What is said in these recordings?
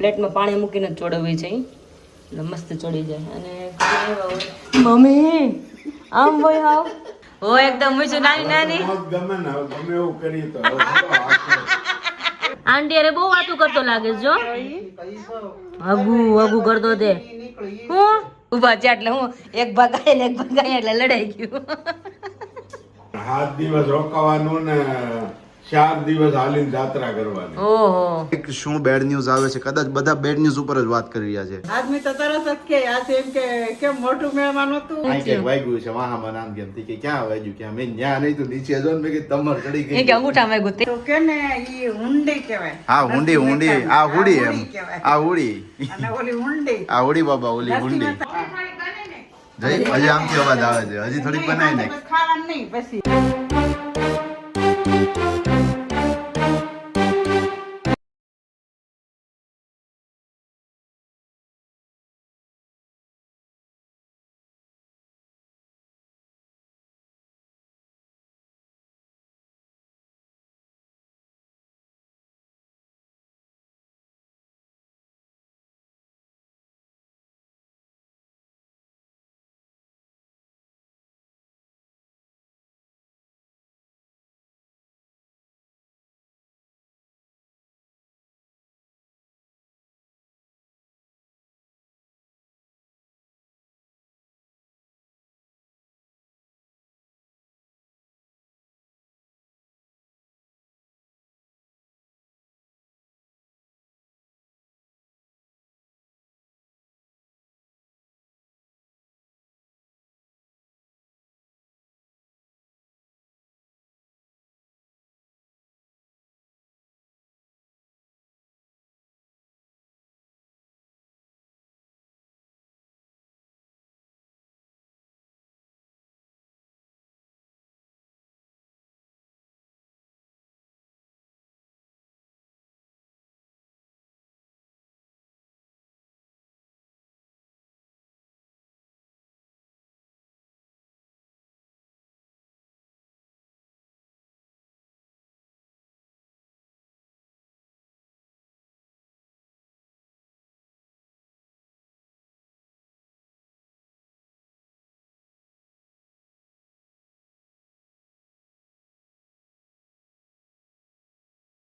પ્લેટમાં પાણી મૂકીને જ ચોડવવી છે એટલે મસ્ત ચડી જાય. અને મમ્મી આમ ભાઈ હાવ હો એકદમ મીઠું નાની નાની ગમે ને ગમે એવું કરી તો આંટી અરે બહુ વાતું કરતો લાગે જો હગુ કરતો તે હું ઉભા છે એટલે હું એક ભાગાય ને એક ભાગાય એટલે લડાઈ ગયું. 7 દિવસ રોકાવાનું ને 4 દિવસ હાલીને જાત્રા કરવાની. ઓહો શું બેડ ન્યૂઝ આવે છે? કદાચ બધા બેડ ન્યૂઝ ઉપર જ વાત કરી રહ્યા છે. આદમી તો તરત જ કે આ એમ કે કેમ મોટું મહેમાન હતું આ કે વાગ્યું છે વાહામાં નામ કેમ કે ક્યાં વાગ્યું કે મેં ન્યા નહીં તો નીચે જો ને કે તમર ચડી ગઈ એ કે અંગૂઠા માં ગુતે તો કે ને ઈ હુંડી કહેવાય. હા હુંડી આ હુડી એમ આ હુડી અને ઓલી હુંડી આ હુડી બાબા ઓલી હુંડી જઈ હજી આમથી અવાજ આવે છે હજી થોડીક બનાવી નાખ. ખાવાનું નહીં પછી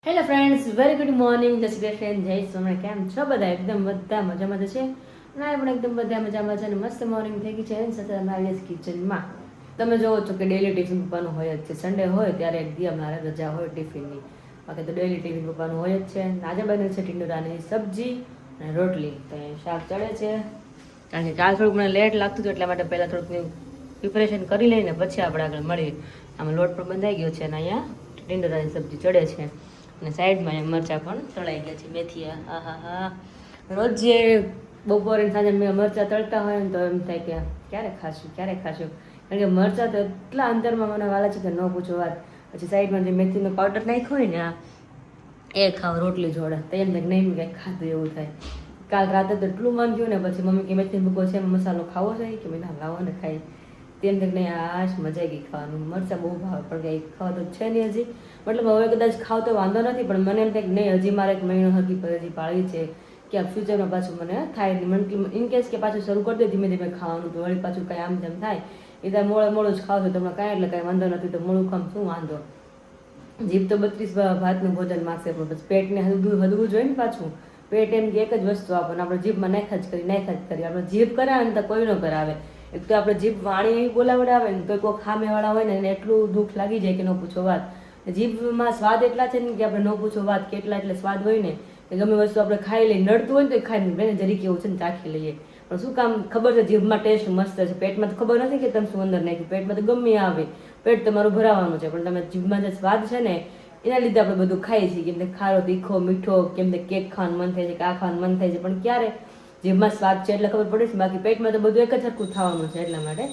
hello friends very good morning જય શ્રી કૃષ્ણ જય સોમનાથ. કેમ છો બધા? એકદમ બધા મજામાં છે અને પણ એકદમ બધા મજામાં છે અને મસ્ત મોર્નિંગ થઈ ગઈ છે એની સાથે અમે આવીએ છીએ કિચનમાં. તમે જોવો છો કે ડેલી ટિફિન પપ્પાનું હોય જ છે. સન્ડે હોય ત્યારે એક દી અમારે રજા હોય ટિફિનની, બાકી તો ડેલી ટિફિન પપ્પાનું હોય જ છે. આજે બને છે ટીંડોરાની સબ્જી અને રોટલી. તો એ શાક ચડે છે કારણ કે કાલ થોડુંક મને લેટ લાગતું હતું એટલા માટે પહેલાં થોડુંક પ્રિપરેશન કરી લઈને પછી આપણે આગળ મળીએ. આમાં લોટ પણ બંધાઈ ગયો છે અને અહીંયા ટીંડોરાની સબ્જી ચડે છે અને સાઈડમાં અહીંયા મરચાં પણ તળાઈ ગયા છે મેથીયા. હા હા હા રોજ જે બપોરે સાંજે મરચાં તળતા હોય ને તો એમ થાય કે ક્યારે ખાશું કારણ કે મરચાં તો એટલા અંદરમાં મને વાલા છે કે ન પૂછો વાત. પછી સાઈડમાં જે મેથીનો પાવડર નાખ્યો હોય ને એ ખાવ રોટલી જોડે તો એમ નહીં મેં કંઈક ખાધું એવું થાય. કાલ રાતે તો એટલું મન થયું ને પછી મમ્મી કે મેથી મૂકો છે મસાલો ખાવો છે કે મેં ના લાવો ને ખાઈ તેમ તક નહીં આશ મજા આવી ગઈ ખાવાનું. મરચાં બહુ ભાવે પણ કંઈ ખાવા તો છે નહીં હજી, મતલબ હવે કદાચ ખાવ તો વાંધો નથી પણ મને એમ થાય કે નહીં હજી મારે એક મહિનો હજી હજી પાળી છે કે આ ફ્યુચરમાં પાછું મને થાય નહીં. મને ઇન કેસ કે પાછું શરૂ કરી દે ધીમે ધીમે ખાવાનું તો વળી પાછું કાંઈ આમ તેમ થાય એ ત્યાં મોડું જ ખાવ છો તમને કાંઈ એટલે કાંઈ વાંધો નથી તો મોડું ખામ શું વાંધો. જીભ તો 32 ભાતનું ભોજન માગશે પણ પછી પેટને હદવું જોઈએ ને પાછું. પેટ એમ કે એક જ વસ્તુ આપણને આપણે જીભમાં નાખ્યા જ કરી આપણે જીભ કરાવે ને તો કોઈ ન કરાવે. એક તો આપણે જીભ વાણી એવી બોલાવડાવે ને તો કોઈ ખામેવાળા હોય ને એને એટલું દુઃખ લાગી જાય કે ન પૂછો વાત. જીભમાં સ્વાદ એટલા છે ને કે આપણે ન પૂછો વાત કેટલા એટલે સ્વાદ હોય ને કે ગમે વસ્તુ આપણે ખાઈ લઈએ નડતું હોય ને તો ખાઈ લઈએ જરીક એવું છે ને ચાખી લઈએ પણ શું કામ ખબર છે જીભમાં ટેસ્ટ મસ્ત છે, પેટમાં તો ખબર નથી કે તમે શું અંદર નાખ્યું. પેટમાં તો ગમે આવે, પેટ તમારું ભરાવાનું છે પણ તમે જીભમાં જે સ્વાદ છે ને એના લીધે આપણે બધું ખાઈએ છીએ. કેમ કે ખારો તીખો મીઠો કેમ કે કેક ખાવાનું મન થાય છે કે આ ખાવાનું મન થાય છે પણ ક્યારે જીભમાં સ્વાદ છે એટલે ખબર પડે છે, બાકી પેટમાં તો બધું એક જ સરખું થવાનું છે. એટલા માટે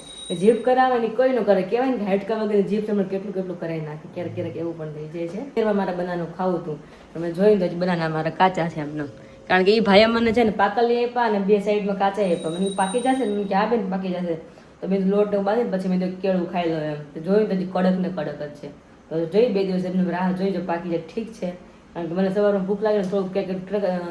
જીભ કરાવવાની કોઈ ન કરે. કહેવાય ને કે હાડકા વગેરે જીભ તમને કેટલું કરાવી નાખે ક્યારેક એવું પણ થઈ જાય છે. તેમાં મારા બનાનું ખાવું હતું તમે જોયું તો બનાના મારા કાચા છે એમનો કારણ કે એ ભાઈ મને છે ને પાકલી આપ્યા અને બે સાઈડમાં કાચા આપ્યા. મને પાકી જશે ને કે આ બેન પાકી જશે તો મેં લોટ બાંધીને પછી મેં કેળું ખાઈ લો એમ. તો જોયું તો કડક ને કડક જ છે. તો જોઈ 2 દિવસ એમને રાહ જોઈ જો પાકી જાય ઠીક છે કારણ કે મને સવારમાં ભૂખ લાગે ને થોડુંક કંઈક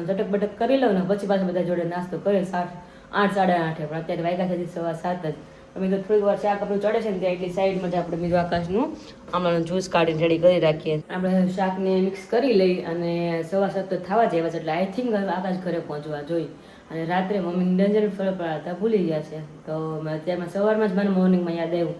ચટક બટક કરી લઉં ને પછી પાછા બધા જોડે નાસ્તો કરે 8, 8:30 પણ અત્યારે વાગ્યા સુધી 7:15 જ. અમે તો થોડીક વાર શાક આપણું ચડે છે ને ત્યાં એટલી સાઈડમાં જ આપણે બીજું આકાશનું આમળાનું જ્યુસ કાઢીને રેડી કરી રાખીએ. આપણે શાકને મિક્સ કરી લઈ અને 7:15 તો થવા જ આવ્યા છે એટલે આઈ થિંક આકાશ ઘરે પહોંચવા જોઈ. અને રાત્રે મમ્મી ડેન્જર ફળ પડાતા ભૂલી ગયા છે તો અત્યારમાં સવારમાં જ મને મોર્નિંગમાં યાદ આવ્યું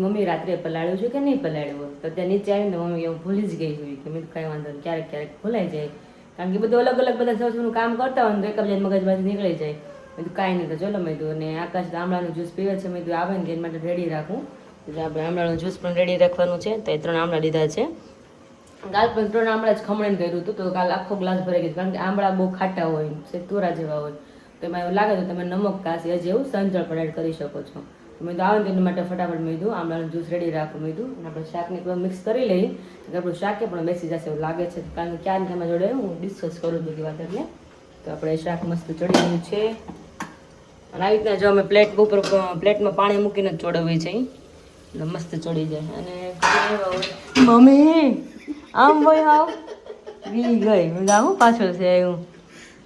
મમ્મી રાત્રે પલાળ્યું છે કે નહીં પલાળ્યું તો ત્યાં નીચે આવીને મમ્મી હું ભૂલી જ ગઈ હોય કે મેં કાંઈ વાંધો નહીં ક્યારેક ક્યારેક ભૂલાઈ જાય કારણ કે બધું અલગ અલગ બધા સૌનું કામ કરતા હોય તો એક જ મગજમાંથી નીકળી જાય. મેં કીધું કાંઈ નહીં તો ચલો મેં કીધું અને આકાશ આમળાનું જ્યુસ પીવે છે મેં કીધું આવે ને એના માટે રેડી રાખું એટલે આપણે આમળાનું જ્યુસ પણ રેડી રાખવાનું છે તો 3 આમળા લીધા છે. કાલ પણ 3 આમળા જ ખમણ કર્યું હતું તો કાલ આખો ગ્લાસ ભરાઈ ગયો કારણ કે આમળા બહુ ખાટા હોય છે તુરા જેવા હોય તો એમાં એવું લાગે તો તમે નમક કાશી હજી એવું સંચળ પણ એડ કરી શકો છો. મેં તો આવે ને એના માટે ફટાફટ મેં કીધું આમળાનું જ્યુસ રેડી રાખું મેં કીધું અને આપણે શાકને એકવાર મિક્સ કરી લઈએ એટલે આપણું શાકે પણ બેસી જશે એવું લાગે છે કારણ કે ક્યાં તમારા જોડે હું ડિસ્કસ કરું બધી વાત એટલે તો આપણે શાક મસ્ત ચડી ગયું છે અને આવી રીતના જો અમે પ્લેટ ઉપર પ્લેટમાં પાણી મૂકીને જ ચોડવીએ છીએ એટલે મસ્ત ચડી જાય. અને મમ્મી આમ ભાઈ હાવ વી ગઈ મેં આવું પાછળ છે એવું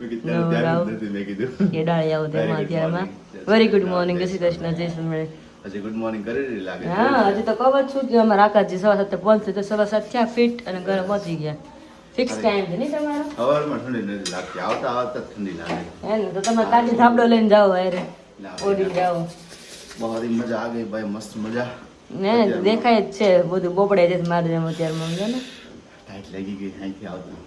કે ડાળી આવું તેમાં અત્યારમાં વેરી ગુડ મોર્નિંગ જય શ્રી કૃષ્ણ જય શ્રી હજી ગુડ મોર્નિંગ કરી રહી લાગે. હા હજી તો કવ જ છું કે અમારા આકાશજી 7:15 પહોંચશે તો 7:15 થયા ફિટ અને ઘરે પહોંચી ગયા ફિક્સ ટાઈમ છે નહીં તમારો સવારમાં ઠંડી નથી લાગતી આવતા આવતા ઠંડી લાગે હે ને તો તમે કાચી થાબડો લઈને જાઓ અરે ઓડી જાઓ બહુ મજા આ ગઈ ભાઈ મસ્ત મજા ને દેખાય જ છે બધું બોપડે છે મારે જેમ અત્યારમાં સમજો ને ટાઈટ લાગી ગઈ અહીંથી આવતા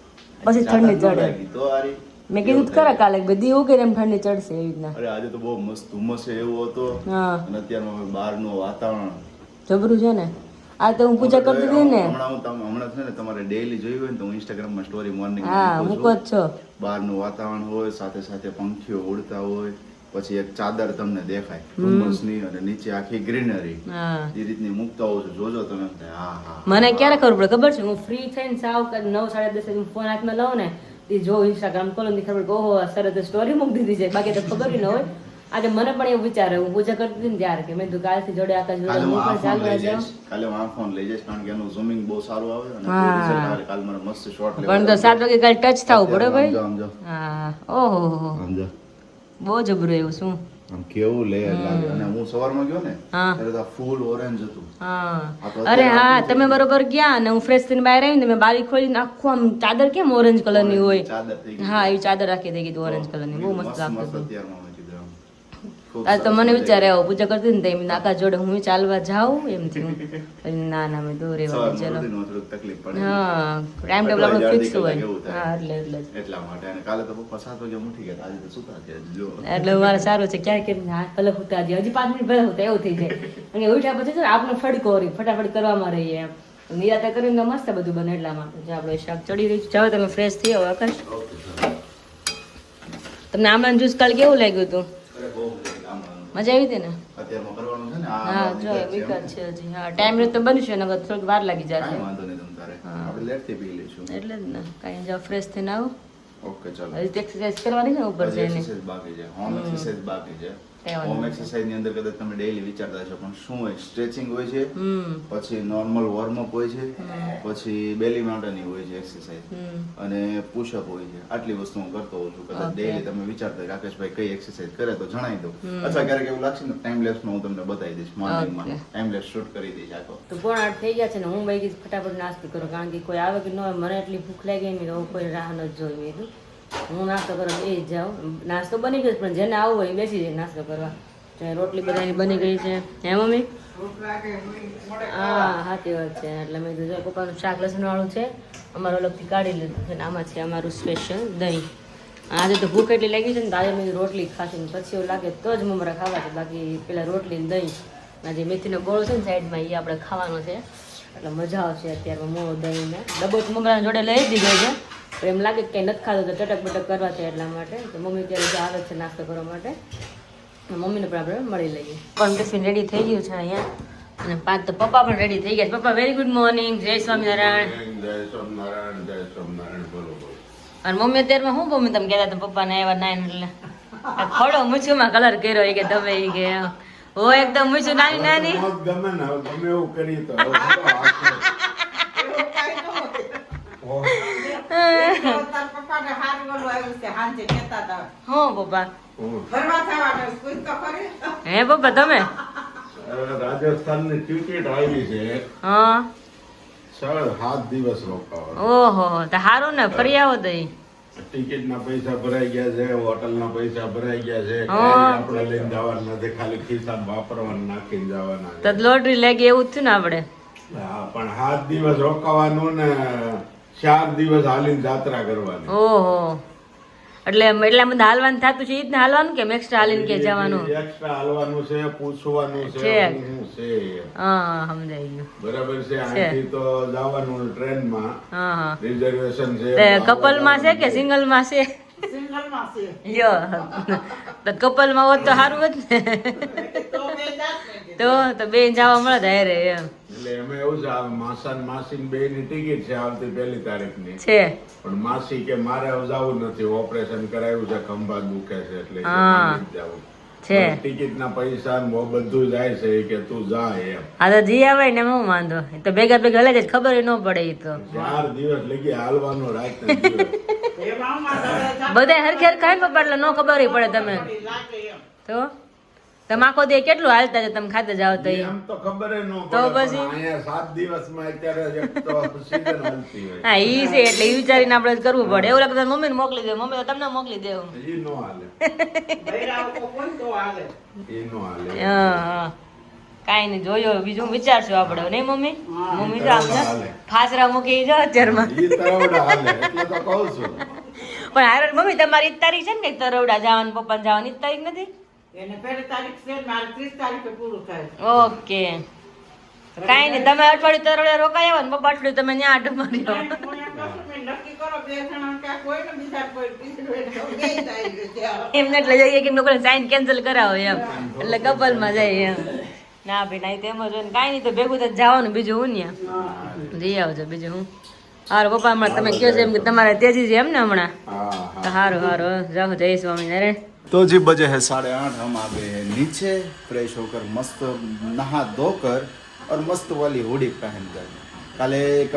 પછી ઠંડી ચડે તો આરી મેં કીધું તો ખરા કાલે બધી એવું કે એમ ઠંડી ચડશે એવી રીતના. અરે આજે તો બહુ મસ્ત ધુમ્મસ છે એવો હતો હા અને અત્યારમાં બહારનું વાતાવરણ જબરું છે ને આ તો હું પૂજા કરતી હતી ને હમણાં છે ને તમારે ડેઈલી જોયું હોય ને તો હું ઇન્સ્ટાગ્રામમાં સ્ટોરી મોર્નિંગ હા મૂકો જ છો બહારનું વાતાવરણ હોય સાથે સાથે પંખીઓ ઉડતા હોય પછી એક ચાદર તમને દેખાય ધુમ્મસની અને નીચે આખી ગ્રીનરી હા એ રીતની મૂકતા હોવ છો જોજો તમે હા હા મને ક્યારે ખબર પડે ખબર છે હું ફ્રી થઈને સાવ 9, 10:30 હું ફોન હાથમાં લઉં ને એ જો ઇન્સ્ટાગ્રામ ખોલો ને ખબર કે ઓહો સરસ સ્ટોરી મૂકી દીધી છે બાકી તો ખબર ન હોય. આજે મને પણ એવું વિચાર હું પૂજા કરતી હતી ને ત્યારે કે મેં તો કાલથી જોડે આકાશ જોડે હું પણ ચાલુ આ જાઉં કાલે હું આ ફોન લઈ જઈશ કારણ કે એનું ઝૂમિંગ બહુ સારું આવે અને રિઝલ્ટ આવે કાલ મને મસ્ત શોટ લેવા પણ તો 7 વાગે કાલ ટચ થવું પડે ભાઈ. સમજો હા ઓહો સમજો બહુ જબરું એવું શું આમ કેવું લેયર લાગે અને હું સવારમાં ગયો ને હા ત્યારે તો ફૂલ ઓરેન્જ હતું હા અરે હા તમે બરોબર ગયા ને હું ફ્રેશ થઈને બહાર આવી ને મેં બારી ખોલીને આખું આમ ચાદર કેમ ઓરેન્જ કલરની હોય ચાદર થઈ ગઈ હા એ ચાદર રાખી દઈ ગઈ ઓરેન્જ કલરની બહુ મસ્ત લાગતું હતું. અત્યારમાં મેં કીધું આમ ખૂબ આ તો મને વિચાર આવ્યો પૂજા કરતી ને તેમ આકાશ જોડે હું ચાલવા જાઉં એમ થયું પછી ના ના મેં દૂર રહેવા ચલો સવારમાં થોડુંક તકલીફ પડે હા ટાઈમ ટેબલ આપણું ફિક્સ હોય કેવું થાય. હા એટલે જ એટલા માટે અને કાલે તો પપ્પા 7 વાગે ઉઠી ગયા આજે તો સુતા થયા જો એટલે મારે સારું છે ક્યારેક ક્યારેક હા ભલે હોતા હજી 5 મિનિટ ભલે હોતા એવું થઈ જાય અને ઉઠ્યા પછી છે ને આપણે ફડકો રહી ફટાફટ કરવામાં રહીએ એમ નિરાતે કરીને મસ્ત બધું બને એટલા માટે જે આપણે શાક ચડી રહ્યું છે જાઓ તમે ફ્રેશ થઈ આવો આકાશ. તમને આમળાનું જ્યુસ કાલ કેવું લાગ્યું હતું અરે બહુ આમ મજા આવી હતી ને અત્યારમાં કરવાનું છે ને હા જો વિકટ છે હજી હા ટાઈમ રહે તો બનશે નકર થોડીક વાર લાગી જશે કાંઈ વાંધો નહીં તમ તારે આપણે લેટથી પી લઈશું એટલે જ ને કાંઈ જાઓ ફ્રેશ થઈને આવો ઓકે ચાલો હજી એક્સરસાઇઝ કરવાની છે ને ઉપર જઈને એક્સરસાઇઝ બાકી છે હોમ એક્સરસાઇઝ બાકી છે કઈ વાંધો હોમ એક્સરસાઇઝ ની અંદર કદાચ તમે ડેઈલી વિચારતા હશો પણ શું હોય સ્ટ્રેચિંગ હોય છે પછી નોર્મલ વોર્મઅપ હોય છે પછી બેલી માઉન્ટની હોય છે એક્સરસાઇઝ અને પુશઅપ હોય છે આટલી વસ્તુ હું કરતો હોઉં છું કદાચ ડેઈલી તમે વિચારતા હોય રાકેશભાઈ કઈ એક્સરસાઇઝ કરે તો જણાવી દો અથવા ક્યારેક એવું લાગશે ને ટાઈમ લેપ્સમાં હું તમને બતાવી દઈશ મોર્નિંગમાં ટાઈમ લેપ્સ શૂટ કરી દઈશ આખો તો 7:30 થઈ ગયા છે ને હું ભાઈ ફટાફટ નાસ્તો કરું કારણ કે કોઈ આવે કે ન હોય મને એટલી ભૂખ લાગી નહીં તો કોઈ રાહ ન જોઈ મેં કીધું હું નાસ્તો કરવા એ જ જાઉં નાસ્તો બની ગયો પણ જેને આવવું હોય એ બેસી જાય નાસ્તો કરવા રોટલી બધાની બની ગઈ છે હે મમ્મી હા સાચી વાત છે એટલે મેં કીધું પપ્પાનું શાક લસણ વાળું છે અમારું અલગથી કાઢી લીધું છે ને આમાં છે અમારું સ્પેશિયલ દહીં આજે તો ભૂખ એટલી લાગી છે ને આજે મેં રોટલી ખાશે ને પછી એવું લાગે તો જ મમરા ખાવા છે બાકી પેલા રોટલી ને દહીં આ જે મેથીનો ગોળો છે ને સાઈડમાં એ આપણે ખાવાનો છે એટલે મજા આવશે અત્યારમાં મોળો દહીં ને ડબ્બો મમરાના જોડે લઈ દીધો છે પણ એમ લાગે કે કંઈ નથી ખાધું તો ચટક બટક કરવા છે એટલા માટે તો મમ્મી ત્યારે આવે છે નાસ્તો કરવા માટે મમ્મીને પણ આપણે મળી લઈએ પણ ટિફિન રેડી થઈ ગયું છે અહીંયા અને પાંચ તો પપ્પા પણ રેડી થઈ ગયા પપ્પા વેરી ગુડ મોર્નિંગ જય સ્વામિનારાયણ જય સ્વામિનારાયણ જય સ્વામિનારાયણ બોલો બોલો અને મમ્મી અત્યારમાં શું મમ્મી તમે કહેતા હતા પપ્પાને આવ્યા નાઈ એટલે ખોડો મૂછુંમાં કલર કર્યો એ કે તમે એ કે હો એકદમ મૂછું નાની નાની મોત ગમે ને હવે ગમે એવું કરી તો હવે તાર પપ્પાને હાથ બોલવા આવ્યું છે હાંજે કહેતા હતા હો પપ્પા ફરવા થવાનું પૂછ તો ખરી હે પપ્પા તમે રાજસ્થાનની ટિકિટ આવી છે હા 6-7 દિવસ રોકાવાનું. ઓહો તો સારું ને ફરી આવો તો ઈ. ટિકિટના પૈસા ભરાઈ ગયા છે, હોટલના પૈસા ભરાઈ ગયા છે, હા. કાંઈ આપણે લઈને જવાનું નથી, ખાલી ખિસ્સામાં વાપરવાનું નાખીને જવાના છે. તો લોટરી લાગી એવું જ થયું ને આપણે હા, પણ 7 દિવસ રોકાવાનું ને 4 દિવસ હાલીને જાત્રા કરવાની. ઓહો એટલે એટલા બધા હાલવાનું થતું છે ઈ જ ને હાલવાનું કે એક્સ્ટ્રા હાલીને કે જવાનું એક્સ્ટ્રા હાલવાનું છે, પૂછવાનું છે, છે. શું છે હા સમજાઈ ગયું બરાબર છે. અહીંથી તો જવાનું ટ્રેનમાં હા હા રિઝર્વેશન તે છે. કપલમાં છે કે સિંગલમાં છે સિંગલમાં છે લ્યો તો કપલમાં હોત તો સારું હોત ને તો બે જાત ને તો બે જવા મળે ધારે એમ એટલે એમાં એવું છે, આ માસા ને માસી બે ની ટિકિટ છે આવતી 1 તારીખની, છે પણ માસી કે મારે હવે જવું નથી, ઓપરેશન કરાવ્યું છે, ખંભા દુખે છે એટલે કે હા. મારે નથી જવું. છે. ટિકિટ ના પૈસા ને બધું જાય છે કે તું જા એમ. હા તો જી આવે ને હું વાંધો એ તો ભેગા ભેગા હલે જ ખબર ન પડે ઈ તો 4 દિવસ લગી હાલવાનું રાતના દિવસ. એમાં અમારે બધા હરખેર ખાય ને પપ્પા એટલે ન ખબર ય પડે તમે લાગે એમ તો તમે આખો દે કેટલું હાલતા છે તમે ખાતે જાવ તો ઈ. એમ તો ખબર ન તો પડે, પછી? પણ અહીંયા 7 દિવસમાં અત્યારે એક તો season હાલતી હોય. હા ઈ છે એટલે ઈ વિચારીને આપણે જ કરવું પડે એવું લાગે મમ્મીને મોકલી દે મમ્મી તો તમને મોકલી દે એવું. ઈ નો હાલે, બૈરાઓ કોઈ તો હાલે ઈ નો હાલે. હા હા કાંઈ નહીં જોયો બીજું વિચારશું આપણે નહીં મમ્મી મમ્મી તો આમ ને હાલે. ફાસરા મૂકી જો અત્યારમાં ઈ તરવડા હાલે એટલે તો કહું છું. પણ હારે મમ્મી તમારી ઈ જ તારીખ છે ને કે તરવડા જવાનું પપ્પાને જવાની ઈ જ તારીખ નથી એને પહેલી તારીખ છે મારે 30 તારીખે પૂરું થાય ઓકે કાંઈ નહીં તમે અઠવાડિયું તરવડે રોકાઈ આવો ને પપ્પા અઠવાડિયું તમે ત્યાં આટો મારી આવો હું એમ કહું છું, મેં નક્કી કરો બે જણા ક્યાં કોઈ ને બીજા કોઈ ટિકિટ હોય તો બે જાય છે ત્યાં. એમને એટલે જઈએ કે લોકોને સાઈન કેન્સલ કરાવો એમ એટલે કપલમાં જાય એમ ના ભાઈ ના તેમ જ હોય ને કાંઈ નહીં તો ભેગું તો જવાનું બીજું હું ને જઈ આવજો બીજું હું હારું પપ્પા હમણાં તમે કહો છો એમ કે તમારે તેજી છે એમ ને હમણાં હા તો હા સારું સારું જાઓ જય સ્વામિનારાયણ तो जी बजे है 8:30, हम आ गए हैं नीचे फ्रेश होकर मस्त नहा धोकर और मस्त वाली हुडी पहन कर काले एक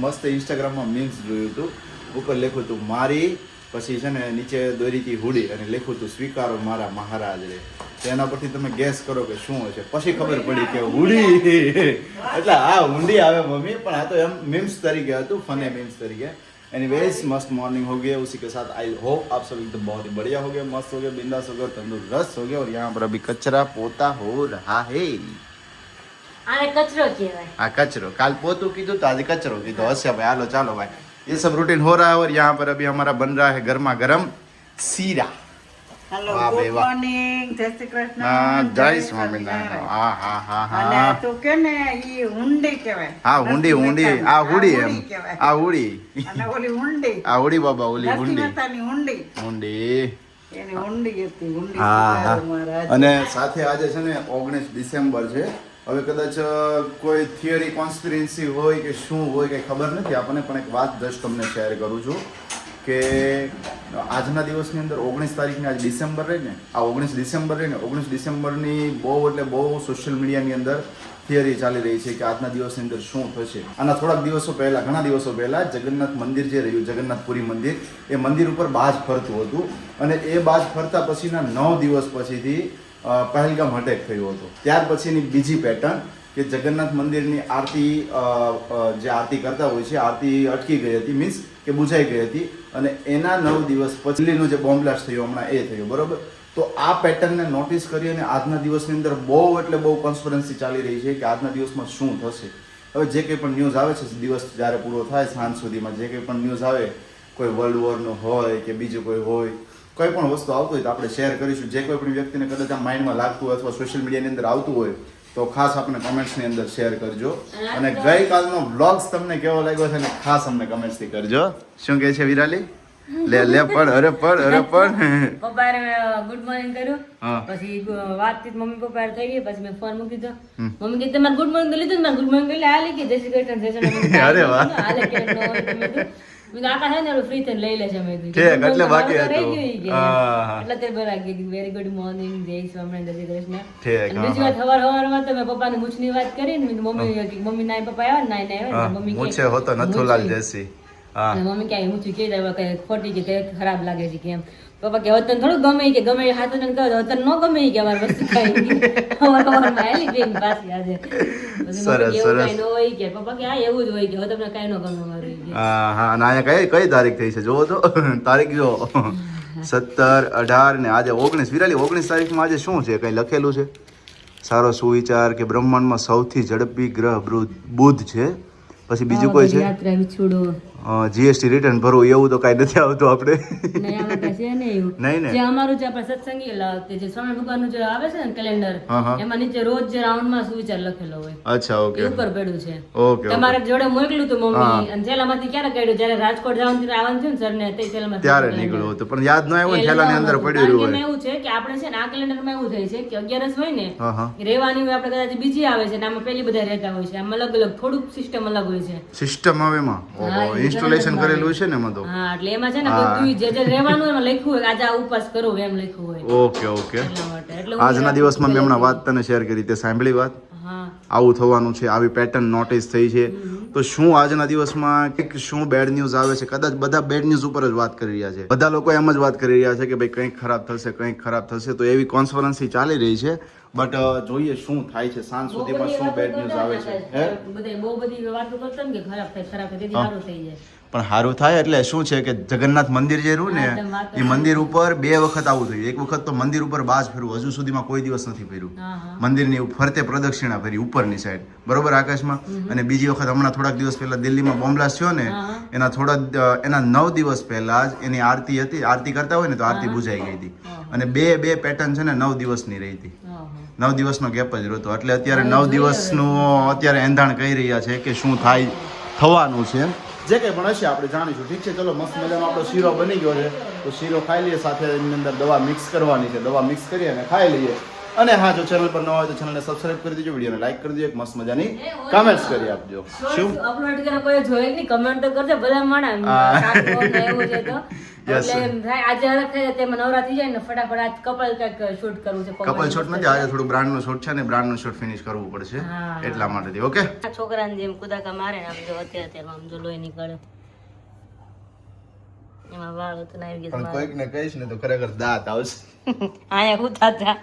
मस्त इंस्टाग्राम में मीम्स જોયું હતું ઉપર લખ્યું હતું મારી પછી છે ને નીચે દોરી હતી હુડી અને લખ્યું હતું સ્વીકારો મારા મહારાજ રે તો એના પરથી તમે ગેસ કરો કે શું હશે પછી ખબર પડી કે હુડી એટલે આ હુંડી આવે મમ્મી પણ આ તો એમ मीम्स તરીકે હતું ફને मीम्स તરીકે एनीवेज मस्त मॉर्निंग हो गया उसी के साथ आई होप आप सब एकदम बहुत ही बढ़िया हो गया मस्त हो गया बिंदास हो गया तंदुरुस्त हो गया और यहाँ पर अभी कचरा पोता हो रहा है આને કચરો કહેવાય हाँ कचरो काल पोतू कीधु तो आज कचरो कीधु हस्य भाई हालो चालो भाई ये सब रूटीन हो रहा है और यहाँ पर अभी हमारा बन रहा है गर्मा गर्म सीरा હેલો વાહ ભાઈ, ગુડ વાહ. મોર્નિંગ જય શ્રી કૃષ્ણ हाँ जय स्वामीनारायण हाँ हाँ हाँ અને हाँ તું કે ને ઈ હુંડી કહેવાય हाँ हुंडी हुंडी आ हुडी एम કહેવાય. आ हुडी અને ઓલી હુંડી आ हुडी बाबा ओली નરસિંહ हुंडी મહેતાની હુંડી हुंडी એની હુંડી હતી હુંડી હા સુધારો મહારાજ. અને સાથે આજે છે ને 19 ડિસેમ્બર છે હવે કદાચ કોઈ થિયરી કોન્સ્પિરન્સી હોય કે શું હોય કંઈ ખબર નથી આપણને પણ એક વાત જસ્ટ તમને શેર કરું છું કે આજના દિવસની અંદર 19 તારીખની આજ ડિસેમ્બર રહી ને આ 19 ડિસેમ્બર રહી ને 19 ડિસેમ્બરની બહુ એટલે બહુ સોશિયલ મીડિયાની અંદર થિયરી ચાલી રહી છે કે આજના દિવસની અંદર શું થશે આના થોડાક દિવસો પહેલા ઘણા દિવસો પહેલા જગન્નાથ મંદિર જે રહ્યું જગન્નાથપુરી મંદિર એ મંદિર ઉપર બાજ ફરતું હતું અને એ બાજ ફરતા પછીના 9 દિવસ પછીથી પહેલગામ અટેક થયો હતો ત્યાર પછીની બીજી પેટર્ન કે જગન્નાથ મંદિરની આરતી જે આરતી કરતા હોય છે આરતી અટકી ગઈ હતી મીન્સ કે બુઝાઈ ગઈ હતી અને એના 9 દિવસ પછીનો જે બોમ્બ બ્લાસ્ટ થયો હમણાં એ થયો બરોબર તો આ પેટર્નને નોટિસ કરી અને આજના દિવસની અંદર બહુ એટલે બહુ કોન્સ્પિરન્સી ચાલી રહી છે કે આજના દિવસમાં શું થશે હવે જે કંઈ પણ ન્યૂઝ આવે છે દિવસ જ્યારે પૂરો થાય સાંજ સુધીમાં જે કંઈ પણ ન્યૂઝ આવે કોઈ વર્લ્ડ વોરનો હોય કે બીજું કોઈ હોય કોઈ પણ વસ્તુ આવતું હોય તો આપણે શેર કરીશું જે કોઈ પણ વ્યક્તિને કદાચ આ માઇન્ડમાં લાગતું હોય અથવા સોશિયલ મીડિયાની અંદર આવતું હોય તો ખાસ આપણે કમેન્ટ્સની અંદર શેર કરજો અને ગઈકાલનો વ્લોગ્સ તમને કેવો લાગ્યો છે ને ખાસ અમને કમેન્ટ્સથી કરજો શું કહે છે વિરાલી લે પણ અરે પણ પપ્પાએ ગુડ મોર્નિંગ કર્યું હા. પછી વાતચીત મમ્મી પપ્પા થઈ ગઈ પછી મેં ફોન મૂકી દીધો મમ્મી કીધું તમારે ગુડ મોર્નિંગ લીધું ને ગુડ મોર્નિંગ એટલે હાલી કે જય શ્રી કૃષ્ણ જય શ્રી કૃષ્ણ અરે વાહ. હાલે કે ન હોય તો મેં કીધું આકા છે ને ફ્રી થઈને લઈ લેશે મેં કીધું. ઠીક, Good એટલે morning બાકી મારું તો હતું. રહી ગયું ઈ કે. હા. એટલે તે બરાબર કીધું વેરી ગુડ મોર્નિંગ જય સ્વામિનારાયણ જય શ્રી કૃષ્ણ ઠીક, અને બીજી વાત સવારમાં તો મેં પપ્પાની મૂછની વાત કરી ને મેં કીધું મમ્મી ના પપ્પા આવ્યા ને નાઈ હા, મમ્મી કે, મૂછે હોતો નથુલાલ મૂછ- જૈસી હા. અને મમ્મી ક્યાંય ઊંચું કહી દે કે ખોટી કે તે ખરાબ લાગે છે કે એમ પપ્પા કે વતન થોડું ગમે કે ગમે હાથ વતન કહો વતન ન ગમે કે અમારે વસ્તુ ખાઈ અમારમાં આવેલી બેન પાછી આજે પછી સરસ, મમ્મી કે એવું સરસ. કાંઈ ન હોય કે પપ્પા કે હા એવું જ હોય કે હવે તમને કાંઈ ન ગમે અમારું કે હા હા અને અહીંયા કઈ તારીખ થઈ છે જોવો તો તારીખ જો 17, 18 ને આજે 19 વિરાલી 19 તારીખમાં આજે શું છે કઈ લખેલું છે સારો સુવિચાર કે બ્રહ્માંડમાં સૌથી ઝડપી ગ્રહ બુધ છે પછી બીજું કોઈ છે યાત્રા વિછોડો જીએસટી રિટર્ન ભરવું એવું તો કાંઈ નથી આવતું આપણે નહીં આમાં કાંઈ છે નહીં એવું નહીં ને જે અમારું જે આપણે સત્સંગી કે જે શ્રવણ ભગવાનનું જે આવે છે ને કેલેન્ડર હા, હા. એમાં નીચે રોજ જે રાઉન્ડમાં સુવિચાર લખેલો હોય અચ્છા એ ઓકે ઉપર પડ્યું છે ઓકે તમારે જોડે મોકલ્યું હતું મમ્મી હા. અને છેલ્લામાંથી ક્યારે કાઢ્યું જ્યારે રાજકોટ જવાનું ત્યારે આવવાનું થયું ને સરને તે છેલ્લામાંથી ત્યારે calendar. નીકળ્યું હતું પણ યાદ ન આવ્યું ને એટલે છેલ્લાની અંદર નહોતું. પડ્યું કારણ કે હોય એમાં એવું છે કે આપણે છે ને આ કેલેન્ડરમાં એવું થાય છે કે 11 હોય ને હા હા રહેવાની હોય આપણે કદાચ બીજી આવે છે ને આમાં પેલી બધા રહેતા હોય છે આમાં અલગ અલગ થોડુંક સિસ્ટમ અલગ હોય છે સિસ્ટમ આવે એમાં હા, એ ઇન્સ્ટોલેશન calendar કરેલું છે ને એમાં તો હા એટલે એમાં છે ને હા. બધું જે જે રહેવાનું હોય એમાં લખ્યું હોય કે આજે આ ઉપવાસ કરો એમ લખ્યું હોય ઓકે ઓકે એટલા માટે એટલે હું આજના દિવસમાં મેં હમણાં વાત તને શેર કરી તે સાંભળી વાત હા આવું થવાનું છે આવી પેટર્ન નોટિસ થઈ છે તો શું આજના દિવસમાં કંઈક શું બેડ ન્યૂઝ આવે છે કદાચ બધા બેડ ન્યૂઝ ઉપર જ વાત કરી રહ્યા છે બધા લોકો એમ જ વાત કરી રહ્યા છે કે ભાઈ કંઈક ખરાબ થશે કંઈક ખરાબ થશે તો એવી કોન્સ્પરન્સી ચાલી રહી છે બટ જોઈએ શું થાય છે સાંજ બહુ સુધીમાં બધી શું વાતો બેડ ન્યૂઝ આવે છે કરતા હે હતા. બધાય બહુ બધી વાતો કરતા ને કે ખરાબ થાય તેથી હા. સારું થઈ જાય પણ સારું થાય એટલે શું છે કે જગન્નાથ મંદિર જે રહ્યું ને હા, એકદમ વાત એ મંદિર ઉપર 2 વખત આવું થયું એક વખત તો મંદિર ઉપર બાજ ફેરવું હજુ સુધીમાં કોઈ દિવસ નથી ફેર્યું હા હા મંદિરની ફરતે પ્રદક્ષિણા ફરી ઉપરની સાઈડ બરોબર આકાશમાં અને બીજી વખત હમણાં થોડાક દિવસ પહેલા દિલ્હીમાં બોમ્બ બ્લાસ્ટ થયો ને હા. એના 9 દિવસ પહેલા જ એની આરતી હતી આરતી કરતા હોય ને તો આરતી બુઝાઈ ગઈ હતી અને બે પેટર્ન છે ને 9 દિવસની રહી હતી હા હા 9 દિવસનો ગેપ જ રહ્યો હતો એટલે અત્યારે 9 દિવસનું અત્યારે એંધાણ કહી રહ્યા છે કે શું થાય થવાનું છે જે કંઈ પણ હશે આપણે જાણીશું ઠીક છે ચલો મસ્ત મજાનો આપણો શીરો બની ગયો છે તો શીરો ખાઈ લઈએ સાથે એની અંદર દવા મિક્સ કરવાની છે દવા મિક્સ કરી અને ખાઈ લઈએ અને હા જો ચેનલ પર ન હોય તો ચેનલને સબસ્ક્રાઇબ કરી દેજો વિડીયોને લાઈક કરી દેજો એક મસ્ત મજાની કમેન્ટ્સ કરી આપજો શું અપલોડ કરે કોઈ જોઈ નહીં કમેન્ટ તો કરજો બધા માણા કાકો ને એવું છે તો Yes. એટલે એમ થાય આજે હરખ થાય તેમાં નવરા થઈ જાય ને ફટાફટ આજ કપલ કંઈક શૂટ કરવું છે કપલ શોટ નથી આજે થોડું બ્રાન્ડનું શોટ છે ને બ્રાન્ડનું શોટ ફિનિશ કરવું પડશે હા. એટલા માટેથી ઓકે આ છોકરાને જેમ કુદાકા મારે ને આમ જો અત્યારે આમ જો લોહી નીકળે એમાં વાળ તો આવી ગયા પણ કોઈકને કહીશ ને તો ખરેખર દાંત આવશે આયા હું થતા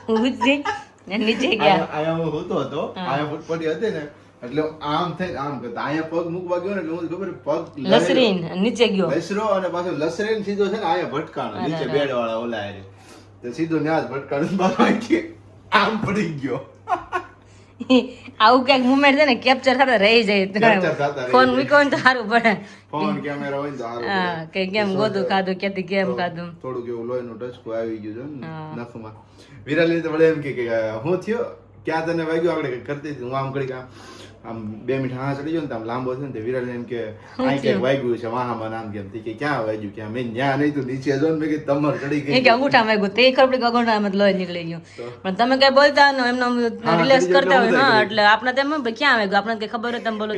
હું જ ને નીચે ગયા આયા હું હોતો હતો આયા ફૂટપટી હતી ને એટલે આમ થઈને આમ કરતા આયા પગ મૂકવા ગયો ને એટલે હું ખબર પગ લસરીન નીચે ગયો લસરો અને પાછો લસરેન સીધો છે ને આયા ભટકાણો નીચે બેડ વાળા ઓલા આરે તો સીધો ન્યા જ ભટકાણો બાકી આમ પડી ગયો આવું ક્યાંક મુમેન્ટ છે ને કેપ્ચર થતા રહી Capture જાય થતા રહી ફોન જાય. મૂક્યો ને તો સારું પડે ફોન કેમેરા હોય ને તો સારું હા પડે. કે કેમ ગોતું ખાધું ક્યાંથી કેમ ખાધું થોડુંક એવું લોહીનું ટચકું આવી ગયું છે ને નખમાં વિરાલી તો વળે એમ કે હું થયો ક્યાં તને વાગ્યું આગળ કંઈક કરતી હતી હું આમ કરી આમ 2 મિનિટ હા ચડી ગયો ને તો આમ લાંબો થયો ને તે વિરાલી એમ કે આ ક્યાંક વાગ્યું છે વાહામાં નામ કેમ કે ક્યાં વાગ્યું ક્યાં મેં ન્યા નહીં તો નીચે જો ને મેં કીધું તમાર ચડી એ ગઈ કે અંગૂઠા માં તે ખબર પડી કે અંગૂઠામાં જ લોહી નીકળી ગયું પણ તમે કઈ બોલતા ન એમનો હા, રિલેક્સ ચડી કરતા જાય હોય એટલે હા એટલે આપણે તેમ ભાઈ ક્યાં વાગ્યું આપણને કઈ ખબર હોય તમે બોલો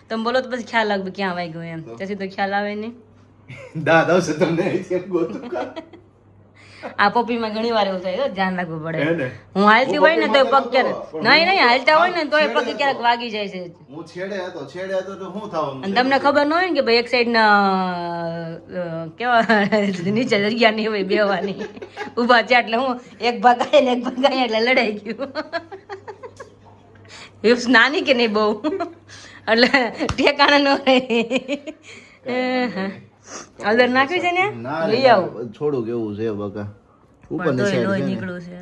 તમે બોલો તો પછી ખ્યાલ આવે કે ક્યાં વાગ્યું એમ પછી તો ખ્યાલ આવે નહીં દાદ આવશે તમને એમ ગોતું કા આ પપ્પીમાં ઘણી વાર એવું થાય ધ્યાન રાખવું હે પડે ને? હું હાલતી હોય ને તો પગ ક્યારેક પણ નહીં નહીં હાલતા હોય ને તોય છેડે પગ ક્યારેક વાગી જાય છે હું છેડે હતો તો શું થવાનું અને તમને ખબર ન હોય ને કે ભાઈ એક સાઈડ ના કેવા નીચે જગ્યા નહીં હોય બેવાની ઊભા છે એટલે હું એક ભાગ આય ને એક ભાગ આય એટલે લડાઈ ગયું હિપ્સ નાની કે નહીં બહુ એટલે ઠેકાણા ન રહે હળદર નાખ્યું છે ને ના લઈ આવું થોડુંક એવું છે બકા પણ ઉપરની તોય સાઈડ લોહી છે ને. નીકળ્યું છે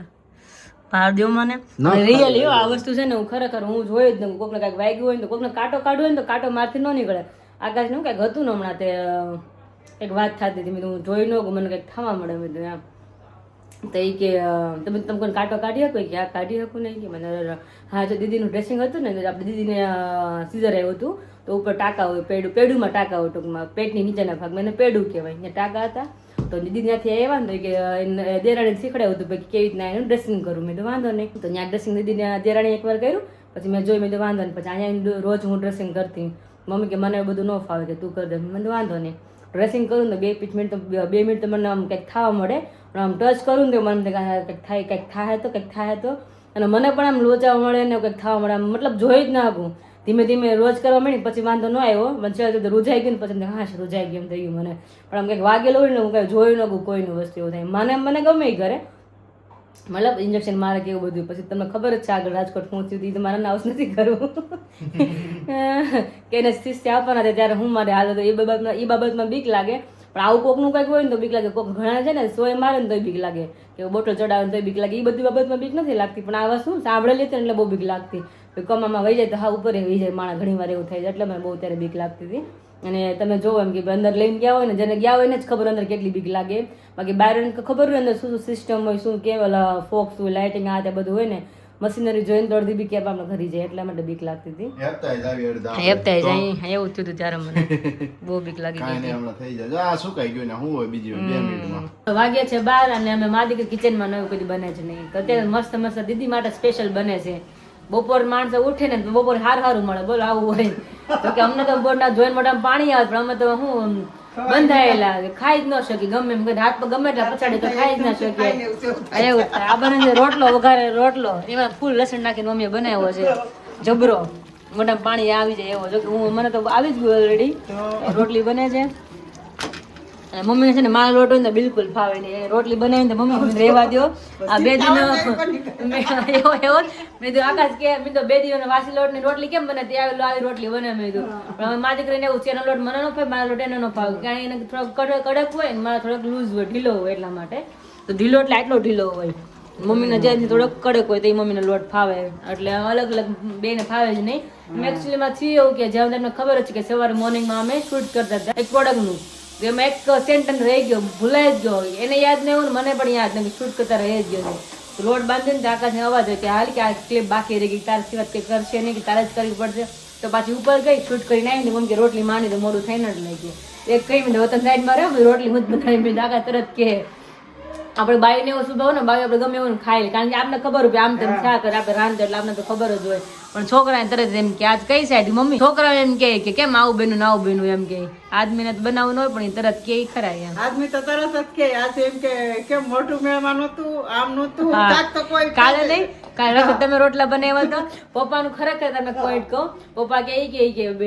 ભાર દ્યો મને ના, રિયલી આ વસ્તુ છે ને હું ખરેખર હું જોઈ જ નહીં કોકને કાંઈક વાગ્યું હોય ને તો કોકને કાંટો કાઢવો હોય ને તો કાંટો મારથી ન નીકળે આકાશ નું કાંઈક હતું ને હમણાં તે એક વાત થતી હતી મેં કીધું હું જોઈ ન ગયું મને કંઈક થવા મળે મેં કીધું એમ તો એ કે તમે કોઈ કાંટો કાઢી શકો કે આ કાઢી શકું નહીં કે મને હા જો દીદીનું ડ્રેસિંગ હતું ને તો આપણે દીદીને સીઝર આવ્યું હતું તો ઉપર ટાંકા હોય પેડુમાં ટાંકા હોય ટૂંકમાં પેટની નીચેના ભાગમાં એને પેડું કહેવાય ત્યાં ટાંકા હતા તો દીદી ત્યાંથી આવ્યા ને તો કે દેરાણીને શીખડાવ્યું હતું ભાઈ કેવી રીતના એનું ડ્રેસિંગ કરું મેં તો વાંધો નહીં તો ત્યાં ડ્રેસિંગ દીદીને દેરાણી એકવાર કર્યું પછી મેં જોઈ મેં તો વાંધો નહીં પછી અહીંયા રોજ હું ડ્રેસિંગ કરતી મમ્મી કે મને બધું ન ફાવે કે તું કરી દે મને તો વાંધો નહીં ડ્રેસિંગ કરું ને 2 મિનિટ તો 2 મિનિટ તો મને આમ કંઈક થવા મળે પણ આમ ટચ કરું ને તો મને કંઈક થાય કંઈક થાય તો અને મને પણ આમ લોચાવા મળે ને કંઈક થવા મળે આમ મતલબ જોઈ જ ના શકું ધીમે ધીમે રોજ કરવા માંડી પછી વાંધો ન આવ્યો મને રૂજાઈ ગયું ને પછી હા રૂજાઈ ગયું એમ થઈ ગયું મને પણ આમ કંઈક વાગેલું હોય ને હું કંઈ જોયું ન કોઈનું વસ્તુ એવું થાય મને ગમે એ ઘરે મતલબ ઇન્જેક્શન મારે કે એવું બધું પછી તમને ખબર જ છે આગળ રાજકોટ પહોંચ્યું હતું મારે નાઉસ નથી કરવું કે એને શિસ્ય આપવાના હતા ત્યારે હું મારે હાલ હતો એ બાબતમાં બીક લાગે પણ આવું કોકનું કંઈક હોય ને તો બીક લાગે કોક ઘણા છે ને સોય મારે ને તો બીક લાગે કે બોટલ ચડાવે ને તો બીક લાગે એ બધી બાબતમાં બીક નથી લાગતી પણ આ વસ્તુ સાંભળેલી હતી એટલે બહુ બીક લાગતી કમામાં વહી જાય તો હા ઉપર વહી જાય માણસ ઘણી વાર એવું થાય છે એટલે મને બહુ ત્યારે બીક લાગતી હતી અને તમે જોવો એમ કે અંદર લઈને ગયા હોય ને જેને ગયા હોય ને જ ખબર અંદર કેટલી બીક લાગે બાકી બહાર ખબર હોય અંદર શું શું સિસ્ટમ હોય શું કેવલ ફોક્સ હોય લાઇટિંગ આ તે બધું હોય ને મશીનરી જોઈને તો અડધી બીક આપણે ઘરી જાય એટલા માટે બીક લાગતી હતી હેપતાઈ જાય એવું થયું હતું ત્યારે મને બહુ બીક લાગી વાગ્યા છે 12 અને અમે મા દીકરી કિચનમાં નવું કદી બને છે નહીં અત્યારે મસ્ત મસ્ત દીદી માટે સ્પેશિયલ બને છે બપોર માણસો ઉઠે ને બપોર સારું મળે બોલો આવું હોય તો કે અમને તો બોરના જોઈને મોઢામાં પાણી આવે પણ અમે તો શું બંધાયેલા ખાઈ જ ન શકી ગમે એમ હાથ પર ગમે એટલા પછાડી તો ખાઈ જ ના શકીએ એવું થાય આ બને રોટલો વઘારે રોટલો એમાં ફૂલ લસણ નાખીને મમ્મીએ બનાવ્યો છે જબરો મોઢામાં પાણી આવી જાય એવો જો કે હું મને તો આવી જ ગયું ઓલરેડી રોટલી બને છે અને મમ્મીને છે ને મારો લોટ હોય ને બિલકુલ ફાવે નહીં રોટલી બનાવીને તો મમ્મી રહેવા દો આ 2 દિન એવો મેં તો આકાશ કે મેં તો 2 દિવસ વાસી લોટની રોટલી કેમ બને ત્યાં આવી રોટલી બને મેં કીધું પણ હવે મારી દીકરીને એવું છે એનો લોટ મને ન ફાવે મારો લોટ એને ન ફાવે કારણ એને થોડોક કડક હોય ને મારા થોડોક લૂઝ હોય ઢીલો હોય એટલા માટે તો ઢીલો એટલે આટલો ઢીલો હોય મમ્મીને જે થોડોક કડક હોય તો એ મમ્મીને લોટ ફાવે એટલે અલગ અલગ બેને ફાવે જ નહીં એકચ્યુઅલીમાં થી એવું કે જેમ તમને ખબર છે કે સવારે મોર્નિંગમાં અમે શૂટ કરતા હતા એક પ્રોડક્ટનું એમાં એક સેન્ટેન્સ રહી ગયો ભૂલાઈ જ ગયો એને યાદ નહીં હોય મને પણ યાદ નથી શૂટ કરતા રહી જ ગયો રોડ બાંધીને તો આકાશને અવાજ હોય કે હાલ કે આ ક્લિપ બાકી રહી ગઈ તાર સિવાય કે કરશે નહીં કે તારે જ કરવી પડશે તો પાછી ઉપર ગઈ શૂટ કરીને આવીને મમ્મી કે રોટલી માંડી તો મોડું થઈને જ લઈ ગયું એક કઈ મિનિટ વતન સાઈડમાં રહ્યો રોટલી હું જ બનાવી આકા તરત કે આપણે બાઈને એવો સ્વભાવ ને બાઈ આપણે ગમે એવું ખાઈ લે કારણ કે આપણે ખબર હોય આમ તેમ થયા કરે આપણે રાંધે એટલે આપણે તો ખબર જ હોય પણ છોકરાને તરત એમ કે આજ કઈ સાઈડ મમ્મી છોકરા એમ કે કેમ આવું બેનું આવું બેનું એમ કે આદમીને તો બનાવવું ન હોય પણ એ તરત કે ખરા એમ આદમી તો તરત જ કે આજ એમ કે કેમ મોટું મેળમાં નહોતું આમ નહોતું તો કોઈ કાલે નહીં કાલે તમે રોટલા બનાવ્યા તો પપ્પાનું ખરેખર તમે પોઈન્ટ કહો પપ્પા કે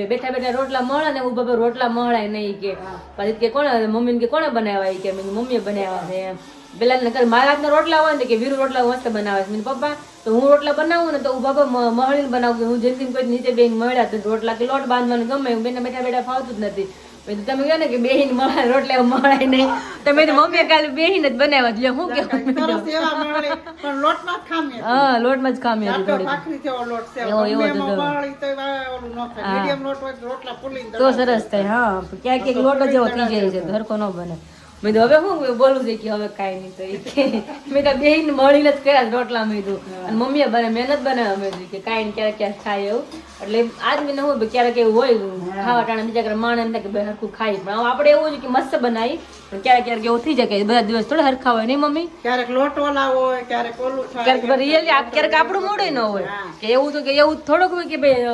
બેઠા બેઠા રોટલા મળે ને ઉભા રોટલા મળે નહીં કે પછી કે કોણે મમ્મીને કે કોણે બનાવ્યા કે મમ્મીએ બનાવ્યા છે એમ પેલા મારા હાથના રોટલા હોય ને કે વીરુ રોટલા મસ્ત બનાવે છે પપ્પા તો હું રોટલા બનાવું ને તો હું બાબા મહળીને બનાવું હું જેમ કોઈ નીચે બેન મળ્યા તો રોટલા કે લોટ બાંધવાનું ગમે બેન બેઠા બેઠા ફાવતું જ નથી તમે કહો ને કે બેહીને મળે રોટલા મળાય નહીં તમે મમ્મીએ કાલે બેહીને જ બનાવ્યા એટલે હું કેવું લોટમાં જ ખામી હતી તો સરસ થાય હા ક્યાંક ક્યાંક લોટ જેવો થઈ જાય છે હરખો ન બને મેં તો હવે હું બોલું છે કે હવે કાંઈ નહીં તો એ મેં તો બેહીને મળીને જ કર્યા રોટલા મેં કીધું અને મમ્મીએ બને મહેનત બનાવ્યા મેં કે કાંઈ ને ક્યારેક ક્યારેક થાય એવું એટલે આદમીને હું ક્યારેક એવું હોય ખાવા ટાણે બીજા કરે માણે એમ થાય કે હરખું ખાઈ પણ આપણે એવું છે કે મસ્ત બનાવી પણ ક્યારેક ક્યારેક એવું થઈ જાય કે બધા દિવસ થોડા હરખા હોય નહીં મમ્મી ક્યારેક લોટ ઓલા હોય ક્યારેક ઓલું થાય રિયલી ક્યારેક આપણું મૂડ ન હોય કે એવું તો કે એવું થોડુંક હોય કે ભાઈ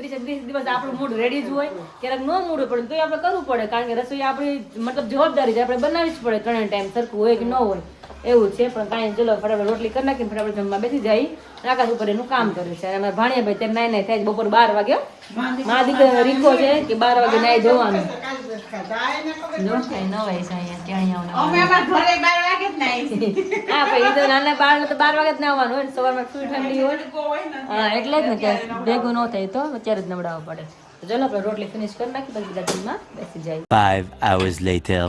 30 દિવસ આપણું મૂડ રેડી જ હોય ક્યારેક ન મૂડ પણ તો આપણે કરવું પડે કારણ કે રસોઈ આપણી મતલબ જવાબદારી છે આપણે બનાવી જ પડે 3 ટાઈમ સરખું હોય કે ન હોય એવું છે પણ કાંઈ ચલો ફટાફટ રોટલી કરી નાખીને ફટાફટ જમવા બેસી જાય આકાશ ઉપર એનું કામ કરે છે અને અમારા ભાણિયા ભાઈ ત્યારે નાઈ થાય બપોર 12 વાગ્યો મા દીકરા રીકો છે કે 12 વાગે નાઈ જવાનું જો કઈ ન હોય છે અહીંયા ત્યાં હા ભાઈ તો નાના બાળ તો 12 વાગે જ નાવાનું હોય ને સવારમાં ફૂલ ઠંડી હોય હા એટલે જ ને કે ભેગું ન થાય તો અત્યારે જ નવડાવવું પડે ચલો આપણે રોટલી ફિનિશ કરી નાખી પછી બધા જમવા બેસી જાય 5 hours later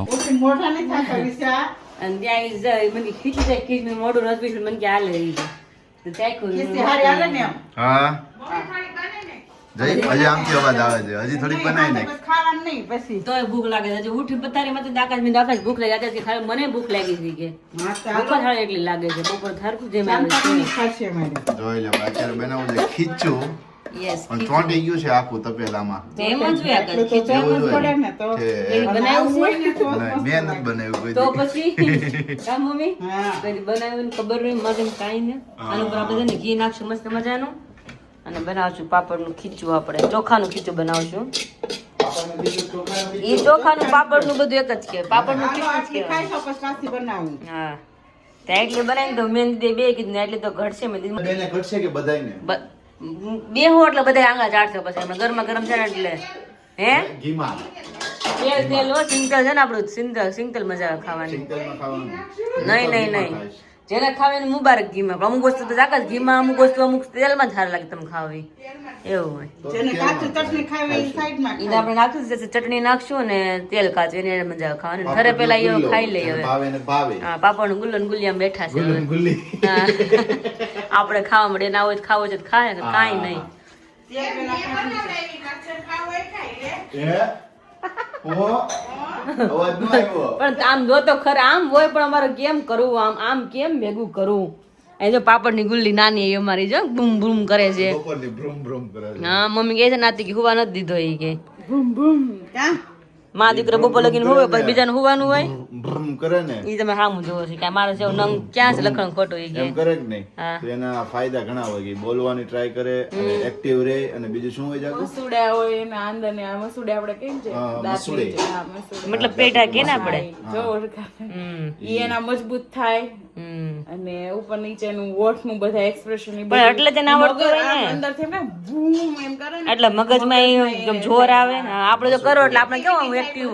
મોઢા નહીં થતા વિચાર અને ત્યાં મને ખીચી જાય ખીચ મોઢું રસ બીજું મને કે હાલે રહી જાય તો ખીચી હારી હાલે ને એમ હા જઈ હજી આમથી અવાજ આવે છે હજી થોડીક બનાવી નાખ ખાવાનું નહીં પછી તોય ભૂખ લાગે છે હજી ઉઠી પતારી માં આકાશ ભૂખ લાગી આકાશ કે ખાલી મને ભૂખ લાગી હતી કે ભૂખ થાળે એટલી લાગે છે બપોર થારકું જેમ આવે છે જોઈ લે અત્યારે બનાવું છે ખીચું યસ પણ ચોંટી ગયું છે આખું તપેલામાં એમ જ હોય આકાશ ખીચું પડે ને તો બનાવ્યું હોય ને તો મેં નથી બનાવ્યું કોઈ તો દી. પછી કા મમ્મી કદી બનાવ્યું ને ખબર નહીં મગન કાઈ ને આનું પર આપણે છે ને ઘી નાખશું મસ્ત મજાનું અને બનાવશું પાપડનું ખીચું આપણે ચોખાનું ખીચું બનાવશું ઈ ચોખાનું પાપડનું બધું એક જ કે પાપડનું ખીચું જ ખાઈ કે તો પછી કાચી બનાવું હા ત્યાં એટલે બનાવીને તો મેં બે કીધું એટલે તો ઘટશે મેં કીધું બેને ઘટશે કે બધાયને બેહો એટલે બધા આંગળા ચાટશે પછી હમણાં ગરમા ગરમ છે ને એટલે હે ઘીમાં તેલ તેલ હો સિંગતલ છે ને આપણું સિંગતલ મજા આવે ખાવાની સિંગતેલમાં ખાવાનું નહીં જેને ખાવાની મુબારક ઘીમાં પણ અમુક વસ્તુ તો જાકસ ઘીમાં અમુક વસ્તુ અમુક તેલમાં જ સારા લાગે તમે ખાવી એવું હોય જેને કાચું ચટણી ખાવી એ સાઈડમાં એને આપણે નાખશું જશે ચટણી નાખશું ને તેલ કાચું એને મજા આવે ખાવાની ઘરે પેલા એ ખાઈ લઈએ હવે ભાવે ને ભાવે હા પાપડ ગુલ્લન ગુલિયા બેઠા છે હવે. ગુલ્લી હા. આપણે ખાવા મળે ના હોય તો ખાવો છે તો ખાય ને કાંઈ નહીં તેલ પેલા ખાવું છે. એ ઓહો અવાજ ન આવ્યો પણ આમ જો તો ખરા આમ હોય પણ અમારે કેમ કરવું આમ કેમ ભેગું કરવું એ જો પાપડની ગુલ્લી નાની એ અમારી જો બૂમ બૂમ કરે છે બપોરની ભ્રુમ ભ્રુમ કરે છે હા મમ્મી કહે છે નાતી કે હુવા નથી દીધો એ કે બૂમ બૂમ ક્યાં માં દીકરો બપોર લગીને હોય પછી બીજાને હુવાનું હોય ભ્રુમ કરે ને એ તમે સામું જોવો છો કે મારે છે નંગ ક્યાં છે લખણ ખોટું એ કે એમ કરે કે નહીં હા. તો એના ફાયદા ઘણા હોય કે બોલવાની ટ્રાય કરે અને એક્ટિવ રહે અને બીજું શું હોય જાગું મસૂડા હોય એના અંદર ને આ મસૂડા આપણે કેમ છે હા, દાંત મસૂડે. નીચે. હા, મસૂડા. મતલબ પેટા કે ને આપણે જો ઓળખાય. હમ ઈ એના મજબૂત થાય હમ અને ઉપર નીચેનું ઓઠનું બધા એક્સપ્રેશન પણ એટલે તેને આવડતું હોય ને અંદર થી એમ બૂમ એમ કરે ને એટલે મગજમાં એકદમ જોર આવે હા, આપણે જો કરો એટલે આપણે કેવું એક્ટિવ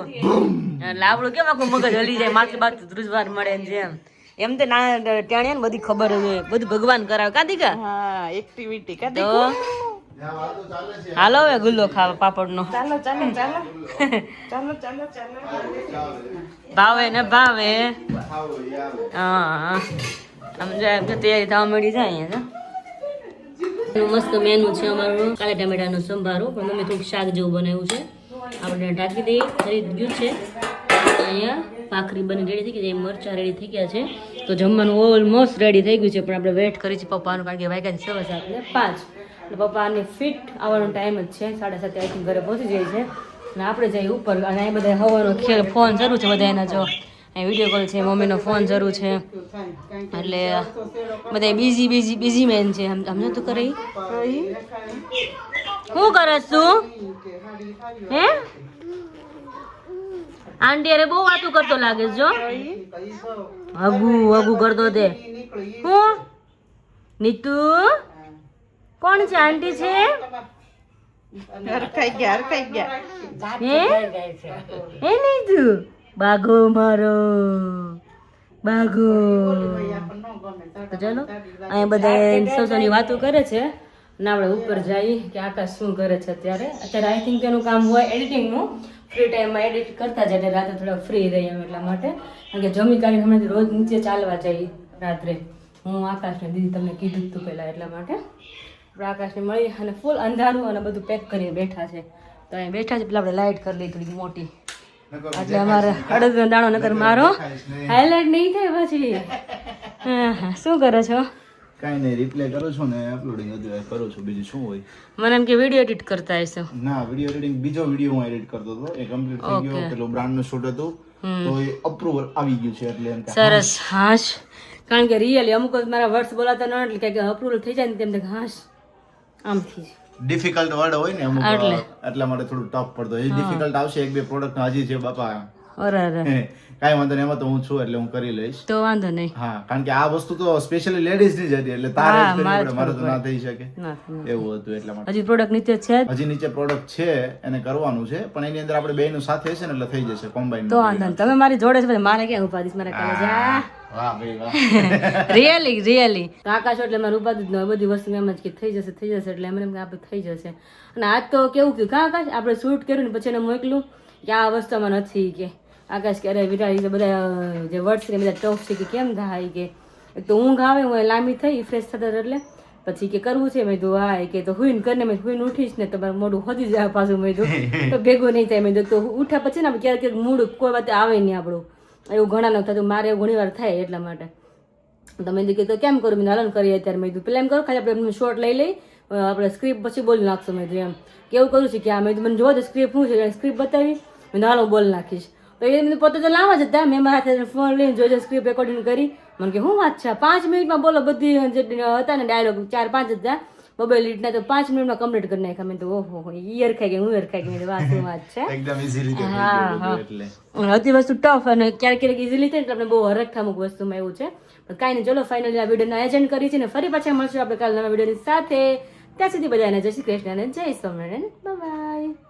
એટલે આપણું કેમ આખું મગજ હલી જાય માથે બાથ ધ્રુજવાર મળે ને જેમ એમ તો ના ટાણ્યા ને બધી ખબર હોય બધું ભગવાન કરાવે કાંધી કા હા એક્ટિવિટી કા તો હાલો હવે ગુલ્લો ખાવા પાપડનો ચાલો ચાલો ચાલો ચાલો ચાલો ચાલો ભાવે ને ભાવે હા આમ જાય તૈયારી થવા મળી જાય અહીંયા તો મસ્ત મેનુ છે અમારું કાળા ટમેટાનો સંભારો પણ મમ્મી થોડુંક શાક જેવું બનાવ્યું છે આપણે ઢાંકી દઈએ થઈ ગયું છે અહીંયા ભાખરી બની રેડી થઈ ગઈ છે મરચાં રેડી થઈ ગયા છે તો જમવાનું ઓલમોસ્ટ રેડી થઈ ગયું છે પણ આપણે વેઇટ કરી છે પપ્પાનું કારણ કે વાગ્યા છે 7:15 એટલે પપ્પાને ફિટ આવવાનો ટાઈમ જ છે 7:30 આઈ થિંક ઘરે પહોંચી જાય છે અને આપણે જઈએ ઉપર અને અહીં બધા હવાનો ખેલ ફોન જરૂર છે બધા એના જો અહીં વિડીયો કોલ છે મમ્મીનો ફોન જરૂર છે એટલે બધા બીજી મેન છે સમજો તું કરે શું કરસ તું હે આંટી અરે બહુ વાતું કરતો લાગે છે જો હગુ કરતો તે હું નીતુ કોણ છે આંટી છે હરખાઈ ગયા હે હે નીતુ બાઘો મારો બાઘો તો ચાલો અહીંયા બધા સોસોની વાતો કરે છે ને આપણે ઉપર જઈએ કે આકાશ શું કરે છે અત્યારે આઈ થિંક તેનું કામ હોય એડિટિંગનું ફ્રી ટાઈમમાં એડિટ કરતા જાય એટલે રાતે થોડા ફ્રી રહીએ અમે એટલા માટે કારણ કે જમી કાઢીને હમણાંથી રોજ નીચે ચાલવા જઈએ રાત્રે હું આકાશને દીદી તમને કીધું જ તું પહેલાં એટલા માટે આપણે આકાશને મળી અને ફૂલ અંધારું અને બધું પેક કરીને બેઠા છે તો અહીં બેઠા છે પેલા આપણે લાઇટ કરી દઈએ થોડી મોટી એટલે અમારે અડદનો દાણો નકર મારો હાઇલાઇટ નહીં થાય પછી હા શું કરો છો કાંઈ નહીં રિપ્લે કરું છું ને અપલોડિંગ હજુ કરું છું બીજું શું હોય મને એમ કે વિડીયો એડિટ કરતા હશો ના વિડીયો એડિટિંગ બીજો વિડીયો હું એડિટ કરતો હતો એ કમ્પ્લીટ થઈ ગયો પેલું બ્રાન્ડનું શૂટ હતું તો એ અપ્રુવલ આવી ગયું છે એટલે એમ કે સરસ હાશ કારણ કે રિયલી અમુક વખત મારા વર્ડ્સ બોલાતા ન એટલે કે અપ્રુવલ થઈ જાય ને તેમ હાશ આમથી ડિફિકલ્ટ વર્ડ હોય ને અમુક એટલા માટે થોડું ટફ પડતો એ ડિફિકલ્ટ આવશે એક બે પ્રોડક્ટ હજી છે બાપા અરે કાંઈ વાંધો નહીં એમાં તો હું છું એટલે હું કરી લઈશ તો વાંધો નહીં હા કારણ કે આ વસ્તુ તો સ્પેશિયલી લેડીઝ ની જ હતી એટલે તારે જ કરવી પડે મારે તો ના થઈ શકે એવું હતું એટલા માટે હજી પ્રોડક્ટ નીચે છે જ હજી નીચે પ્રોડક્ટ છે એને કરવાનું છે પણ એની અંદર આપણે બેયનું સાથે હશે ને એટલે થઈ જશે કોમ્બાઈન તો વાંધો નહીં તમે મારી જોડે છે મારે ક્યાં ઉપાધિશ મારા કાલે જા વાહ ભાઈ વાહ રિયલી તો આકાશ એટલે મારે ઉપાધિ જ ન હોય બધી વસ્તુ એમ જ કે થઈ જશે એટલે એમ કે આપણે થઈ જશે અને આજ તો કેવું થયું કા આકાશ આપણે શૂટ કર્યું ને પછી એને મોકલું કે આ વસ્તુમાં નથી કે આકાશ કે અરે વિરાળી બધા જે વર્ડ્સ ને બધા ટફ છે કે કેમ થાય કે એક તો ઊંઘ આવે હું લાંબી થઈ ફ્રેશ થતા એટલે પછી કે કરવું છે મેં કીધું હા કે તો હુઈને કરીને મેં હુઈને ઉઠીશ ને તો મારું મોઢું હોદી જાય પાછું મેં કીધું તો ભેગું નહીં થાય મેં કીધું તો ઉઠ્યા પછી ને ક્યારેક ક્યારેક મૂડ કોઈ વાત આવે નહીં આપણું એવું ઘણા ન થતું મારે એવું ઘણી વાર થાય એટલા માટે તમે કીધું તો કેમ કરું મેં હલન કરીએ અત્યારે મેં કીધું પેલા એમ કરો ખાલી આપણે શોર્ટ લઈ આપણે સ્ક્રિપ્ટ પછી બોલી નાખશું મેં એમ કેવું કરું છું કે આ મેં મને જોવો તો સ્ક્રિપ્ટ શું છે સ્ક્રિપ્ટ બતાવી મેં હાલો બોલ નાખીશ તો એ પોતે તો લાવવા જ હતા મેં મારા હાથે ફોન લઈને જોઈ સ્ક્રિપ્ટ રેકોર્ડિંગ કરી મને કે શું વાત છે 5 મિનિટમાં બોલો બધી જે હતા ને ડાયલોગ 4-5 જ હતા મોબાઈલ લીટના તો 5 મિનિટમાં કમ્પ્લીટ કરી નાખ્યા મેં તો ઓહો ઈયર ખાઈ ગઈ હું ઈયર ખાઈ ગઈ વાત શું વાત છે એકદમ ઈઝી રીતે થઈ હા ગયું હા એટલે હતી વસ્તુ ટફ અને ક્યારેક ક્યારેક ઇઝીલી થાય એટલે આપણે બહુ હરખ થાય અમુક વસ્તુમાં એવું છે પણ કાંઈ નહીં ચલો ફાઇનલી આ વિડીયોને એજન્ટ કરી છે ને ફરી પાછા મળશું આપણે કાલ નવા વિડીયોની સાથે ત્યાં સુધી બધાને જય શ્રી કૃષ્ણ અને જય સ્વામિનારાયણ. બાય.